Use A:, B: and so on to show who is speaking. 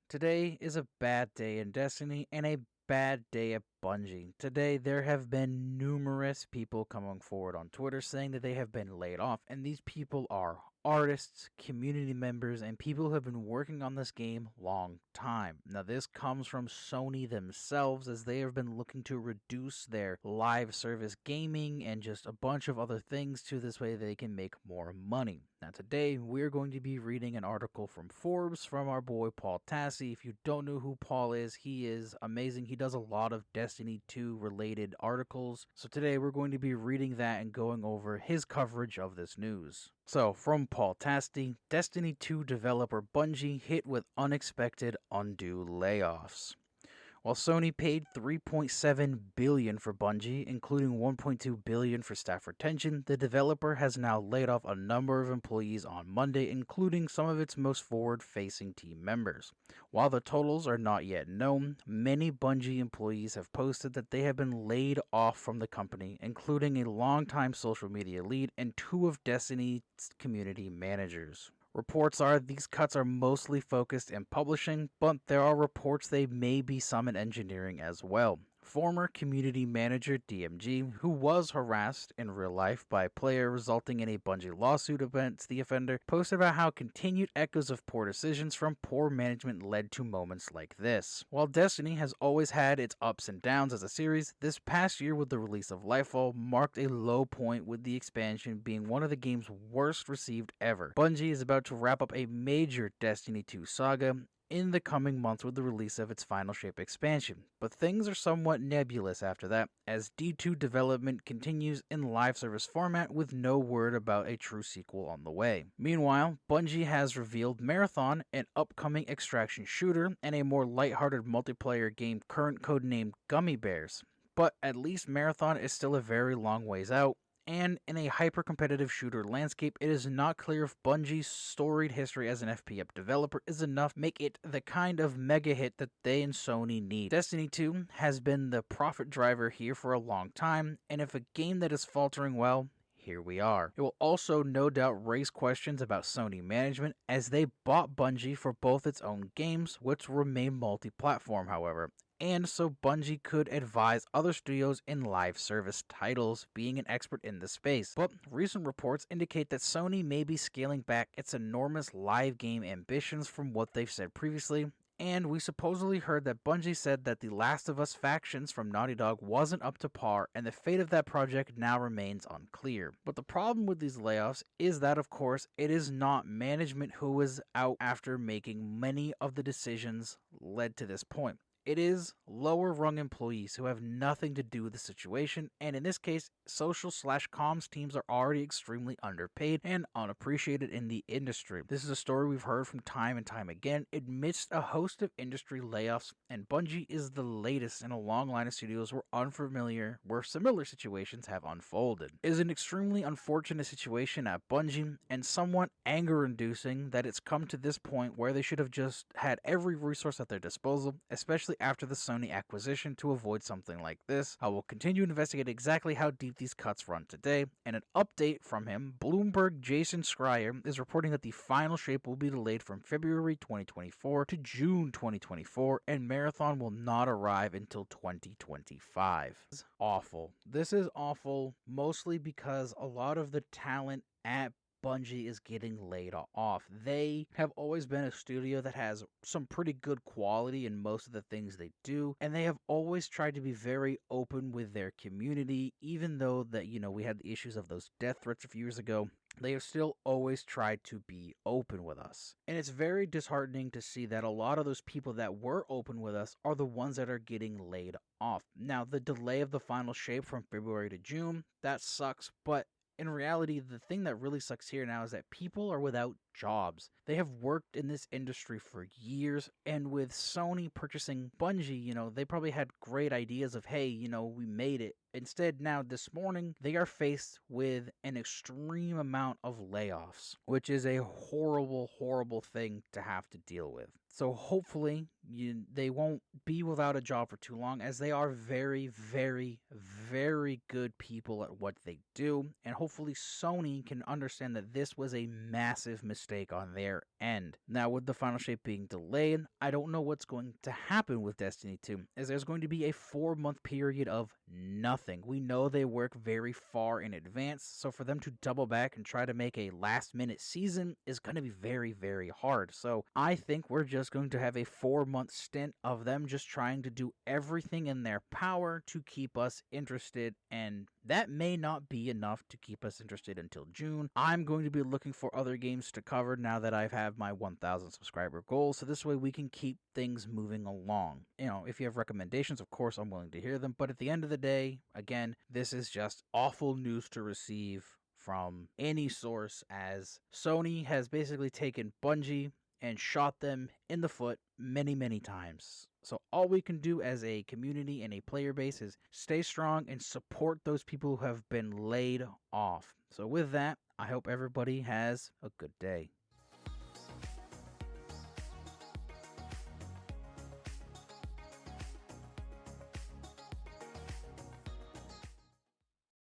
A: Today is a bad day in Destiny and a bad day at Bungie. Today, there have been numerous people coming forward on Twitter saying that they have been laid off, and these people are artists, community members, and people who have been working on this game long time. Now, this comes from Sony themselves, as they have been looking to reduce their live service gaming and just a bunch of other things to this way they can make more money. Now, today we're going to be reading an article from Forbes from our boy Paul Tassi. If you don't know who Paul is, he is amazing. He does a lot of Destiny 2 related articles. So today we're going to be reading that and going over his coverage of this news. So, from Paul Tassi, Destiny 2 developer Bungie hit with unexpected undue layoffs. While Sony paid $3.7 billion for Bungie, including $1.2 billion for staff retention, the developer has now laid off a number of employees on Monday, including some of its most forward-facing team members. While the totals are not yet known, many Bungie employees have posted that they have been laid off from the company, including a longtime social media lead and two of Destiny's community managers. Reports are these cuts are mostly focused in publishing, but there are reports they may be some in engineering as well. Former community manager DMG, who was harassed in real life by a player resulting in a Bungie lawsuit against the offender, posted about how continued echoes of poor decisions from poor management led to moments like this. While Destiny has always had its ups and downs as a series, this past year with the release of Lightfall marked a low point, with the expansion being one of the game's worst received ever. Bungie is about to wrap up a major Destiny 2 saga in the coming months with the release of its Final Shape expansion, but things are somewhat nebulous after that, as D2 development continues in live service format with no word about a true sequel on the way. Meanwhile, Bungie has revealed Marathon, an upcoming extraction shooter, and a more lighthearted multiplayer game current codenamed Gummy Bears. But at least Marathon is still a very long ways out, and in a hyper-competitive shooter landscape, it is not clear if Bungie's storied history as an FPS developer is enough to make it the kind of mega hit that they and Sony need. Destiny 2 has been the profit driver here for a long time, and if a game that is faltering, well, here we are. It will also no doubt raise questions about Sony management, as they bought Bungie for both its own games, which remain multi-platform however, and so Bungie could advise other studios in live service titles, being an expert in the space. But recent reports indicate that Sony may be scaling back its enormous live game ambitions from what they've said previously, and we supposedly heard that Bungie said that the Last of Us factions from Naughty Dog wasn't up to par, and the fate of that project now remains unclear. But the problem with these layoffs is that, of course, it is not management who is out after making many of the decisions led to this point. It is lower rung employees who have nothing to do with the situation, and in this case, social/comms teams are already extremely underpaid and unappreciated in the industry. This is a story we've heard from time and time again amidst a host of industry layoffs, and Bungie is the latest in a long line of studios where similar situations have unfolded. It is an extremely unfortunate situation at Bungie, and somewhat anger-inducing that it's come to this point where they should have just had every resource at their disposal, especially after the Sony acquisition, to avoid something like this. I will continue to investigate exactly how deep these cuts run today, and an update from him, Bloomberg Jason Schreier is reporting that the Final Shape will be delayed from February 2024 to June 2024, and Marathon will not arrive until 2025. This is awful. This is awful, mostly because a lot of the talent at Bungie is getting laid off. They have always been a studio that has some pretty good quality in most of the things they do, and they have always tried to be very open with their community, even though that, we had the issues of those death threats a few years ago. They have still always tried to be open with us. And it's very disheartening to see that a lot of those people that were open with us are the ones that are getting laid off. Now, the delay of the Final Shape from February to June, that sucks, but in reality, the thing that really sucks here now is that people are without jobs. They have worked in this industry for years, and with Sony purchasing Bungie, they probably had great ideas of, hey, we made it. Instead, now this morning, they are faced with an extreme amount of layoffs, which is a horrible, horrible thing to have to deal with. So hopefully they won't be without a job for too long, as they are very, very, very good people at what they do. And hopefully Sony can understand that this was a massive mistake on their end. Now, with the final shape being delayed, I don't know what's going to happen with Destiny 2, as there's going to be a 4-month period of nothing. We know they work very far in advance, so for them to double back and try to make a last-minute season is going to be very, very hard. So I think we're just going to have a 4-month stint of them just trying to do everything in their power to keep us interested, and that may not be enough to keep us interested until June. I'm going to be looking for other games to cover now that I've had my 1,000 subscriber goal, so this way we can keep things moving along. If you have recommendations, of course, I'm willing to hear them, but at the end of the day, again, this is just awful news to receive from any source, as Sony has basically taken Bungie and shot them in the foot many, many times. So all we can do as a community and a player base is stay strong and support those people who have been laid off. So with that, I hope everybody has a good day.